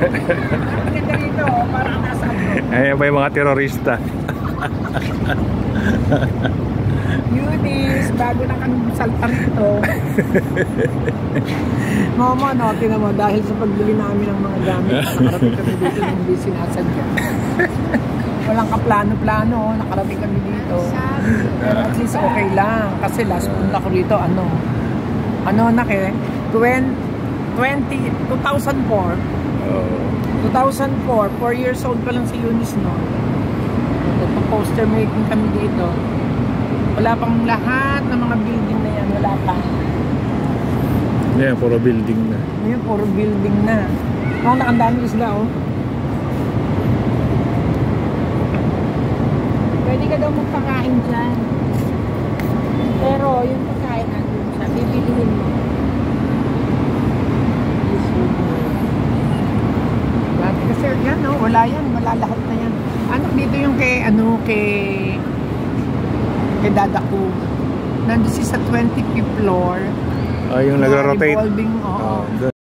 Ang ganda rito, parang nasa ano. Ayan pa yung mga terorista. Eunice, bago na kami salta rito. Momo, no, tinan mo, dahil sa pagbili namin ng mga gamit, nakarating kami dito na hindi sinasadya. Walang kaplano-plano, nakarating kami dito. Pero at least okay lang, kasi last punta ko rito, ano na 2004. 2004, 4 years old pa lang si Eunice, no? Nagpa-poster making kami dito. Wala pang lahat ng mga building na yan, wala pa. Yan, puro building na. Yan, puro building na. Oh, nakandami isla, oh. Pwede ka daw magpakain dyan. Pero, yung pagkain natin siya, bibilihin mo. Kasi yan, no? Wala yan, wala lahat na yan. Ano, dito yung kay Dada ko. Nandun si sa 25th floor. Yung nagra-rotate. Revolving, oo.